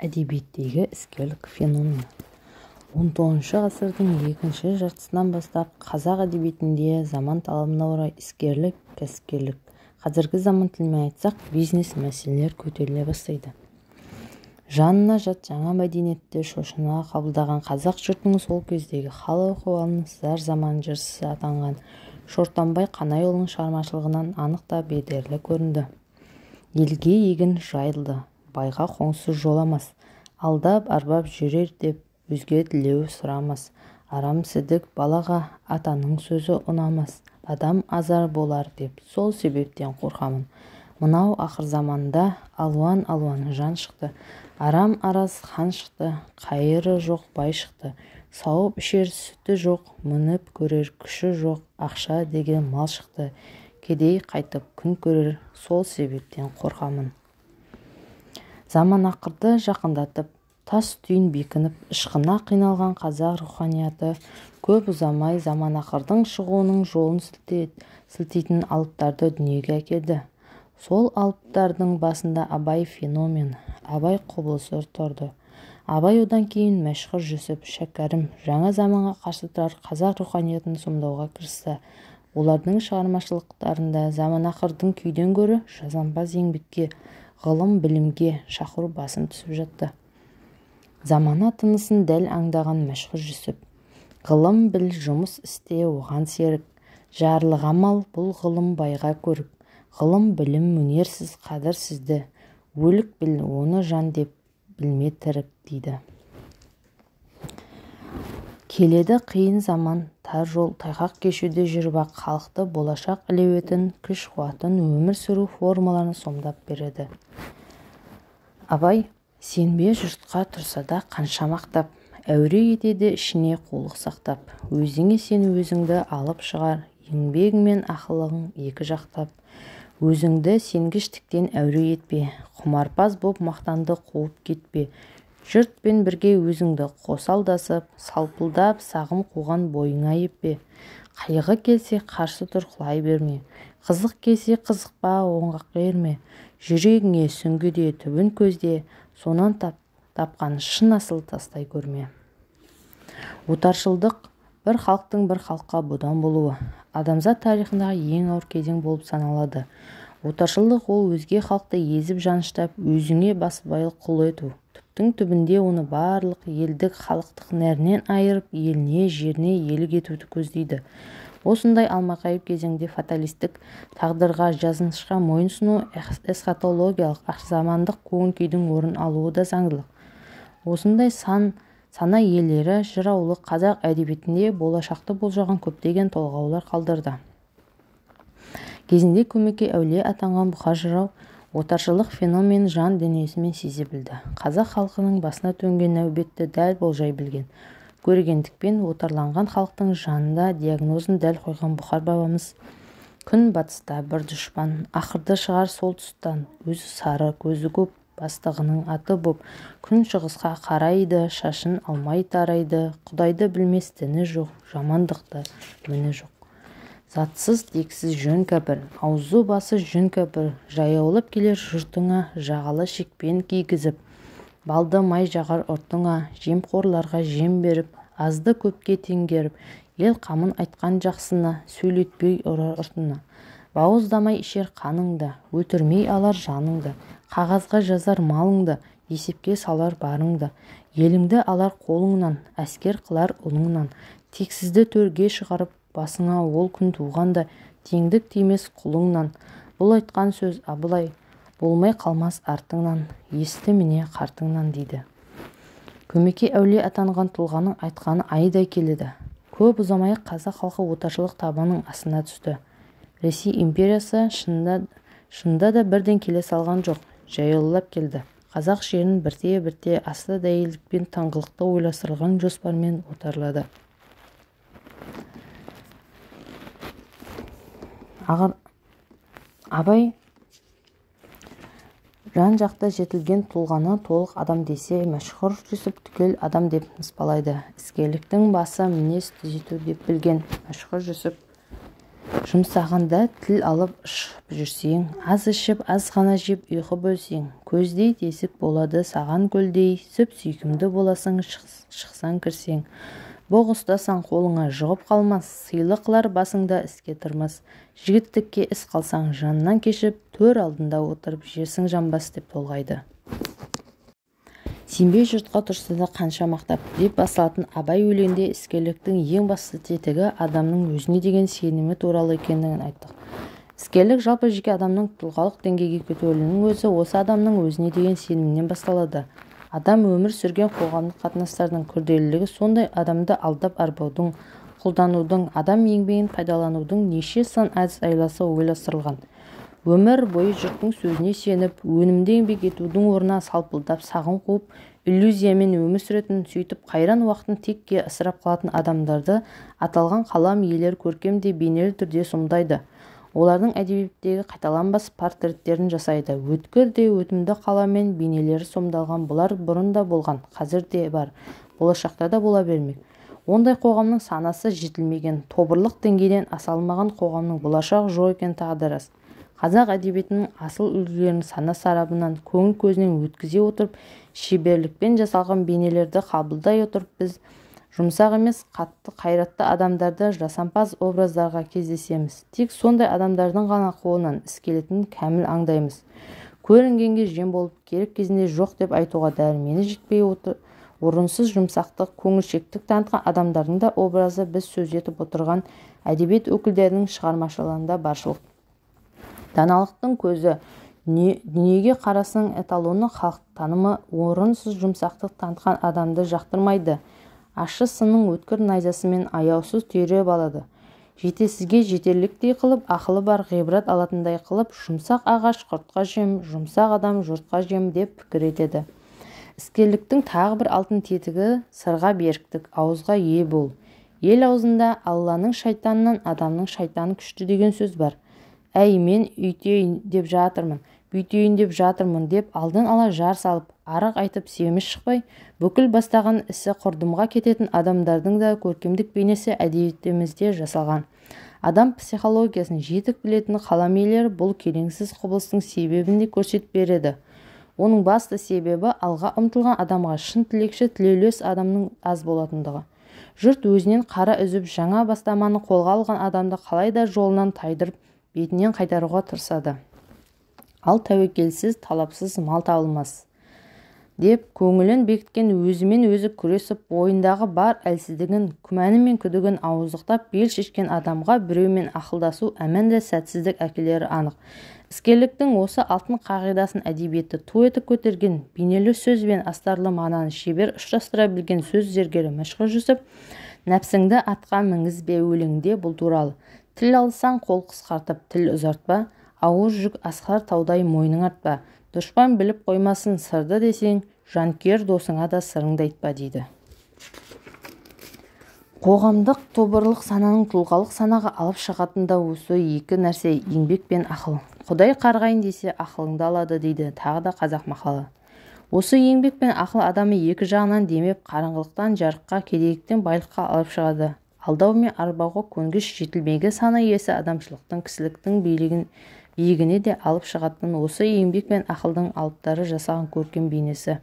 әдебиеттегі іскерлік феномен. 19 ғасырдың екінші жартысынан бастап қазақ әдебиетінде заман талабына орай іскерлік, кәсіпкерлік, қазіргі заман тілімен айтсақ, бизнес мәселелер көтеріле бастайды. Жанына жат жаңа мәдениетті шошына қабылдаған қазақ жұртының сол кездегі хал ахуалын зар заман жыршысы атанған Шортанбай Қанайұлының шығармашылығынан анық та бедерлі көрінді. Елге егін жайылды, байға қоңсы жоламас, алдап арбап жүрер деп өзге тілеу сұрамас. Арам сідік балаға атаның сөзі ұнамас, адам азар болар деп сол себептен қорқамын. Мынау ақыр заманда алуан жан шықты, арам араз хан шықты, қайыры жоқ бай шықты, сауып ішер сүті жоқ, мініп көрер күші жоқ, ақша деген мал шықты, кедей қайтып күн көрер, сол себептен қорқамын. Заман ақырды жақындатып, тас түйін бекініп, ышқына қиналған қазақ руханияты көп ұзамай заман ақырдың шығуының жолын сілтейтін алыптарды дүниеге әкелді. Сол алыптардың басында Абай феномен, Абай құбылысы тұрды. Абай одан кейін Мәшһүр Жүсіп, Шәкәрім жаңа заманға қарсы тұрар қазақ руханиятын сомдауға кірісті. Олардың шығармашылықтарында заман ақырдың күйден гөрі жасампаз еңбекке, ғылым білімге шақыру басым түсіп жатты. Замана тынысын дәл аңдаған Мәшһүр Жүсіп, ғылым біл, жұмыс істе, оған серік, жарлыға мал, бұл ғылым байға көрік, ғылым білім өнерсіз қадірсізді, өлік біл, оны жан деп білме тірік дейді. Келеді қиын заман, тар жол, тайғақ кешуде жүріп ақ халықты болашақ әлеуетін, күш қуатын, өмір сүру формаларын сомдап береді. Абай сенбе жұртқа тұрса да қанша мақтап, әуре етеді ішіне қулық сақтап, өзіңе сен өзіңді алып шығар, еңбегіңмен ақылың екі жақтап, өзіңді сенгіштіктен әуре етпе, құмарпаз боп мақтанды қуып кетпе, жұртпен бірге өзіңді қосалдасып, салпылдап сағым қуған бойыңа еппе, қайғы келсе қарсы тұр құлай берме, қызық келсе қызықпа оңға ерме, жүрегіңе сүңгіде түбін көзде, сонан тапқан шын асыл тастай көрме. Отаршылдық бір халықтың бір халыққа бодан болуы адамзат тарихындағы ең ауыр кезең болып саналады. Отаршылдық ол өзге халықты езіп жаныштап, өзіңе басбайлық құл ету. Түптің түбінде оны барлық елдік халықтық нәрінен айырып, еліне, жеріне иелік етуді көздейді. Осындай алмақайып кезеңде фаталистік тағдырға, жазынышқа мойынсыну эсхатологиялық ақзамандық көңіл-күйдің орын алуы да заңдылық. Осындай сана иелері жыраулы қазақ әдебиетінде болашақты болжаған көптеген толғаулар қалдырды. Кезінде көмекей әулие атанған бұқар жырау отаршылық феномен жан дүниесімен сезе білді. Қазақ халқының басына төнген нәубетті дәл болжай білген. Көргендікпен отарланған халықтың жанында диагнозын дәл қойған Бұқар бабамыз күн батыста бір дұшпан, ақырды шығар сол тұстан, өзі сары, көзі көп, бастығының аты боп, күн шығысқа қарайды, шашын алмай тарайды, құдайды білмес діні жоқ, жамандықты міні жоқ. Затсыз тексіз жөн кәпір, аузы басы жүн кәпір, жаяулап келер жұртыңа, жағалы шекпен кигізіп, балды май жағар ұртыңа, жемқорларға жем беріп, азды көпке теңгеріп, ел қамын айтқан жақсына, сөйлетпей ұрар ұртына. Бауыздамай ішер қаныңды, өлтірмей алар жаныңды, қағазға жазар малыңды, есепке салар барыңды, еліңді алар қолыңнан, әскер қылар ұлыңнан, тексізді төрге шығарып, басыңа ол күн туғанда, теңдік тимес құлыңнан. Бұл айтқан сөз Абылай, болмай қалмас артыңнан, есті міне қартыңнан дейді. Көмекей әулие атанған тұлғаның айтқаны айдай келеді. Көп ұзамай қазақ халқы отаршылық табанның астына түсті. Ресей империясы шынында да бірден келе салған жоқ, жаяулап келді. Қазақ жерін бірте-бірте асты дәйелдікпен тыңғылықты ойластырылған жоспармен отарлады. Абай жан жақта жетілген тұлғаны толық адам десе, Мәшһүр Жүсіп түгел адам деп ныспалайды. Іскерліктің басы мінез түзету деп білген Мәшһүр Жүсіп Жұмсағанда тіл алып ұшып жүрсең, аз ішіп, аз ғана жеп ұйқы бөлсең, көздей тесік болады саған көлдей, сүп сүйкімді боласың шықсаң кірсең. Боқ ұстасаң қолыңа жұғып қалмас, сыйлы қылар басыңда іске тұрмас. Жігіттікке іс қалсаң жанынан кешіп, төр алдында отырып жерсің жанбас деп толғайды. Сенбей жұртқа тұрса да қанша мақтап деп басталатын Абай өлеңінде іскерліктің ең басты тетігі адамның өзіне деген сенімі туралы екендігін айттық. Іскерлік жалпы жеке адамның тұлғалық деңгейге көтерілуінің өзі осы адамның өзіне деген сенімінен басталады. Адам өмір сүрген қоғамдық қатынастардың күрделілігі сондай адамды алдап арбаудың, құлданудың, адам еңбегін пайдаланудың неше сан әдіс-айласы ойластырылған. Өмір бойы жұрттың сөзіне сеніп, өнімді еңбек етудің орнына салпылдап, сағын қуып, иллюзиямен өмір сүретін, сөйтіп қайран уақытын текке ысырап қалатын адамдарды аталған қалам иелері көркем де бейнелі түрде сомдайды. Олардың әдебиеттегі қайталанбас портреттерін жасайды. Өткір де өтімді қаламмен бейнелері сомдалған бұлар бұрын да болған, қазір де бар, болашақта да бола бермек. Ондай қоғамның санасы жетілмеген, тобырлық деңгейден аса алмаған қоғамның болашақ жоқ екені тағы да рас. Қазақ әдебиетінің асыл үлгілерін сана сарабынан көңіл көзінен өткізе отырып, шеберлікпен жасалған бейнелерді қабылдай отырып, біз жұмсақ емес, қатты, қайратты адамдарды жасампаз образдарға кездесеміз. Тек сондай адамдардың ғана қолынан іс келетінін кәміл аңдаймыз. Көрінгенге жем болып, керек кезінде жоқ деп айтуға дәрмені жетпей отыр. Орынсыз жұмсақтық, көңілшектік танытқан адамдардың да образы біз сөз етіп отырған әдебиет өкілдерінің шығармашылығында баршылық. Даналықтың көзі, дүниеге қарасының эталоны халық танымы орынсыз жұмсақтық танытқан адамды жақтырмайды. Ащы сынның өткір найзасымен аяусыз түйреп алады. Жетесізге жетерліктей қылып, ақылы бар ғибрат алатындай қылып, жұмсақ ағаш құртқа жем, жұмсақ адам жұртқа жем деп пікір етеді. Іскерліктің тағы бір алтын тетігі сырға беріктік, ауызға ие бол. Ел аузында Алланың шайтанынан адамның шайтаны күшті деген сөз бар. Әй, мен үйтейін деп жатырмын, бүйтейін деп жатырмын деп алдын ала жар салып, арақ айтып семіз шықпай, бүкіл бастаған ісі құрдымға кететін адамдардың да көркемдік бейнесі әдебиетімізде жасалған. Адам психологиясын жетік білетін қалам иелері бұл келеңсіз құбылыстың себебін де көрсетіп береді. Оның басты себебі алға ұмтылған адамға шын тілекші, тілеулес адамның аз болатындығы. Жұрт өзінен қара үзіп жаңа бастаманы қолға алған адамды қалайда жолынан тайдырып, бетінен қайтаруға тырысады. Ал тәуекелсіз, талапсыз мал табылмас деп көңілін бекіткен өзімен өзі күресіп, бойындағы бар әлсіздігін, күмәні мен күдігін ауыздықтап бел шешкен адамға біреумен ақылдасу әмәнді сәтсіздік әкелері анық. Іскерліктің осы алтын қағидасын әдебиетті ту етіп көтерген, бейнелі сөз бен астарлы мағынаны шебер ұштастыра білген сөз зергері Мәшһүр Жүсіп, нәпсіңді атқа мінгізбе өлеңде бұл туралы. Тіл алсаң қол қысқартып, тіл ұзартпа, ауыр жүк асқар таудай мойның артпа. Дұшпан біліп қоймасын сырды десең, жанкүйер досыңа да сырыңды айтпа дейді. Қоғамдық тобырлық сананың тұлғалық санаға алып шығатында осы екі нәрсе, еңбек пен ақыл. Құдай қарғайын десе ақылыңды алады дейді тағы да қазақ мақалы. Осы еңбек пен ақыл адамы екі жағынан демеп, қараңғылықтан жарыққа, кедейліктен байлыққа алып шығады. Алдау мен арбауға көнгіш жетілмегі сана иесі адамшылықтың, кісіліктің биігіне де алып шығатын осы еңбек пен ақылдың алыптары жасаған көркем бейнесі.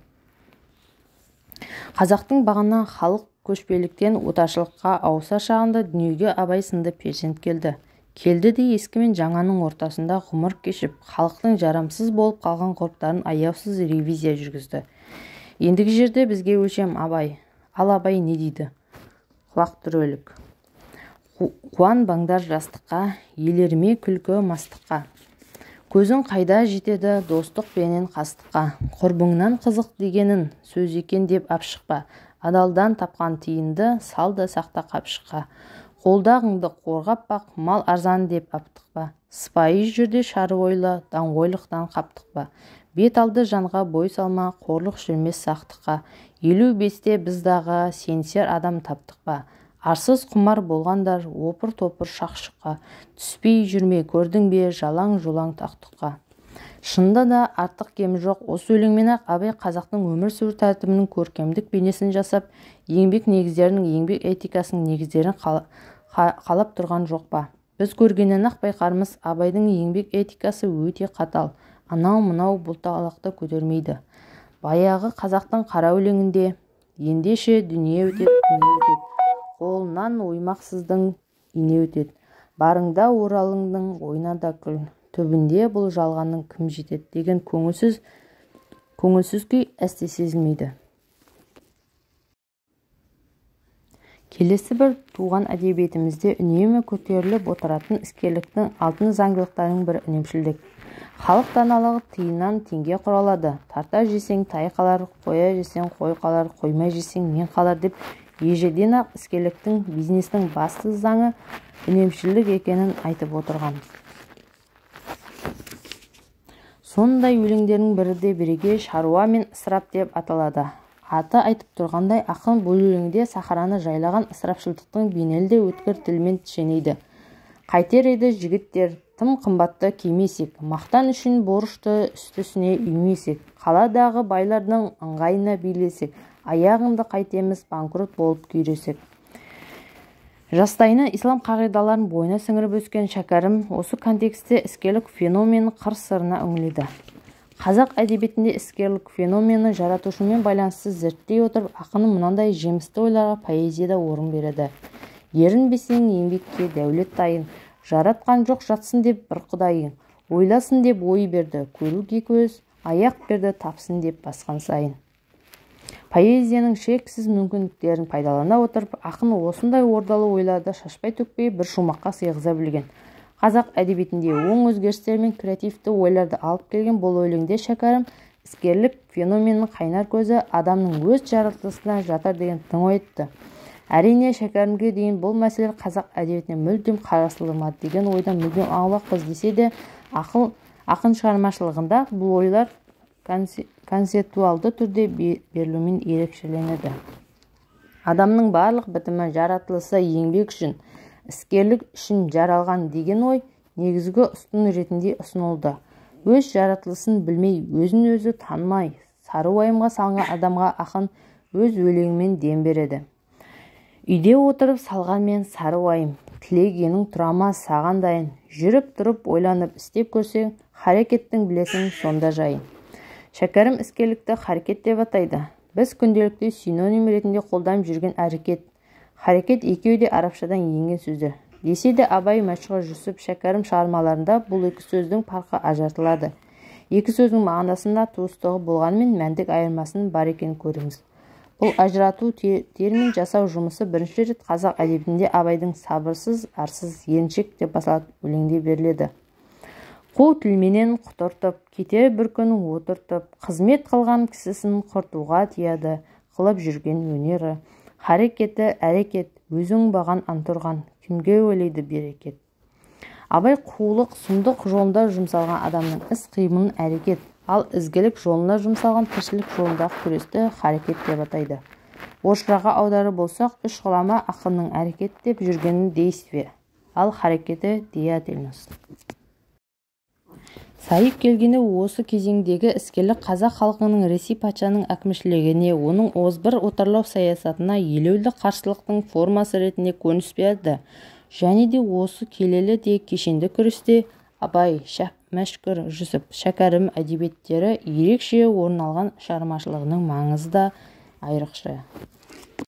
Қазақтың бағынан халық көшпеліктен отаршылыққа ауыса шағында дүниеге Абай сынды перзент келді. Келді де ескі мен жаңаның ортасында ғұмыр кешіп, халықтың жарамсыз болып қалған ғұрыптарын аяусыз ревизия жүргізді. Ендігі жерде бізге өлшем Абай. Ал Абай не дейді? Құлақ түрелік. Қуанбаңдар жастыққа, елерме күлкі мастыққа. Көзің қайда жетеді достық пенен қастыққа. Құрбыңнан қызық дегенін сөз екен деп апшықпа. Адалдан тапқан тиынды салды сақта қапшыққа. Қолдағыңды қорғап бақ, мал арзан деп аптықпа. Сыпайы жүрде шары ойлы, даңғойлықтан қаптықпа. Бет алды жанға бой салма, қорлық жүрмес сақтыққа. 55-те біздағы сенсер адам таптықпа. Арсыз құмар болғандар опыр-топыр шақшыққа. Түспей жүрме көрдің бе жалаң жолаң тақтыққа. Шында да артық кемі жоқ. Осы өлеңмен-ақ Абай қазақтың өмір сүру тәртібінің көркемдік бейнесін жасап, еңбек негіздерінің, еңбек этикасының негіздерін қалап тұрған жоқ па? Біз көргеннен-ақ байқармыз, Абайдың еңбек этикасы өте қатал, анау-мынау бұлталақты көтермейді. Баяғы қазақтың қара өлеңінде ендеше дүние өтеді, қолынан оймақсыздың ине өтеді. Барыңда оралыңның ойна да күл, түбінде бұл жалғанның кім жетеді деген көңілсіз күй әсте сезілмейді. Келесі бір туған әдебиетімізде үнемі көтеріліп отыратын іскерліктің алтын заңдылықтарының бір үнемшілдік. Халық даналығы тиыннан теңге құралады. Тарта жесең тай қалар, қоя жесең қой қалар, қоймай жесең мен қалар деп ежеден-ақ іскерліктің, бизнестің басты заңы үнемшілдік екенін айтып отырған. Сондай өлеңдердің бірі де бірегей шаруа мен ысырап деп аталады. Аты айтып тұрғандай, ақын бұл өлеңде сахараны жайлаған ысырапшылдықтың бейнелі де өткір тілмен шенейді. Қайтер еді жігіттер, тым қымбатты кимесек, мақтан үшін борышты үсті-үстіне үймесек, қаладағы байлардың ыңғайына билесек, аяғында қайтеміз банкрот болып күйресек. Жастайынан ислам қағидаларын бойына сіңіріп өскен шәкәрім осы контексте іскерлік феноменің қыр-сырына үңіледі. Қазақ әдебиетінде іскерлік феномені жаратушымен байланысты зерттей отырып, ақын мынандай жемісті ойларға поэзияда орын береді. Ерінбесең еңбекке дәулет дайын, жаратқан жоқ жатсын деп бір құдайың, ойласын деп ой берді, көруге көз, аяқ берді тапсын деп басқан сайын. Поэзияның шексіз мүмкіндіктерін пайдалана отырып, ақын осындай ордалы ойларды шашпай төкпей бір шумаққа сыйғыза білген. Қазақ әдебиетінде оң өзгерістер мен креативті ойларды алып келген бұл өлеңде шәкәрім іскерлік феноменінің қайнар көзі адамның өз жаратылысына жатыр деген тың ой айтты. Әрине, шәкәрімге дейін бұл мәселе қазақ әдебиетіне мүлдем қарастырылмады деген ойдан мүлдем аулақпыз десе де, ақын шығармашылығында бұл ойлар концептуалды түрде берілуімен ерекшеленеді. Адамның барлық бітімі жаратылысы еңбек үшін, іскерлік үшін жаралған деген ой негізгі ұстын ретінде ұсынылды. Өз жаратылысын білмей, өзін-өзі танымай, сары уайымға салған адамға ақын өз өлеңімен дем береді. Үйде отырып салғанмен сары уайым, тілегенің тұрама саған дайын, жүріп тұрып ойланып істеп көрсең, харекеттің білесің сонда жайын. Шәкәрім іскерлікті харекет деп атайды. Біз күнделікті синоним ретінде қолданып жүрген әрекет, харекет екеуі де арабшадан енген сөздер. Десе де Абай, Мәшһүр, Жүсіп, Шәкәрім шығармаларында бұл екі сөздің farқы ажыратылады. Екі сөздің мағынасында туыстығы болғанымен мәндік айырмасының бар екенін көріңіз. Бұл ажырату термин жасау жұмысы бірінші рет қазақ әдебиетінде Абайдың сабырсыз, арсыз, еріншек деп басталатын өлеңде беріледі. Қу тілменен құтыртып, кетер бір күн отыртып, қызмет қылған кісісін құртуға тияды, қылып жүрген өнері. Харекеті әрекет, өзің баған антұрған, кімге ойлайды берекет. Абай қулық, сұмдық жолында жұмсалған адамның іс-қимылын әрекет, ал ізгілік жолына жұмсалған тіршілік жолындағы күресті харекет деп атайды. Орысшаға аударып болсақ, үш ғұлама ақынның әрекет деп жүргенін действие, ал харекеті деятельность. Сайып келгені осы кезеңдегі іскерлік қазақ халқының Ресей патшаның әкімшілігіне, оның озбыр отарлау саясатына елеулі қарсылықтың формасы ретінде көрініс берді. Және де осы келелі де кешенді күресте Абай, Мәшһүр, Жүсіп, Шәкәрім әдебиеттері ерекше орын алған шығармашылығының маңызы да айрықша.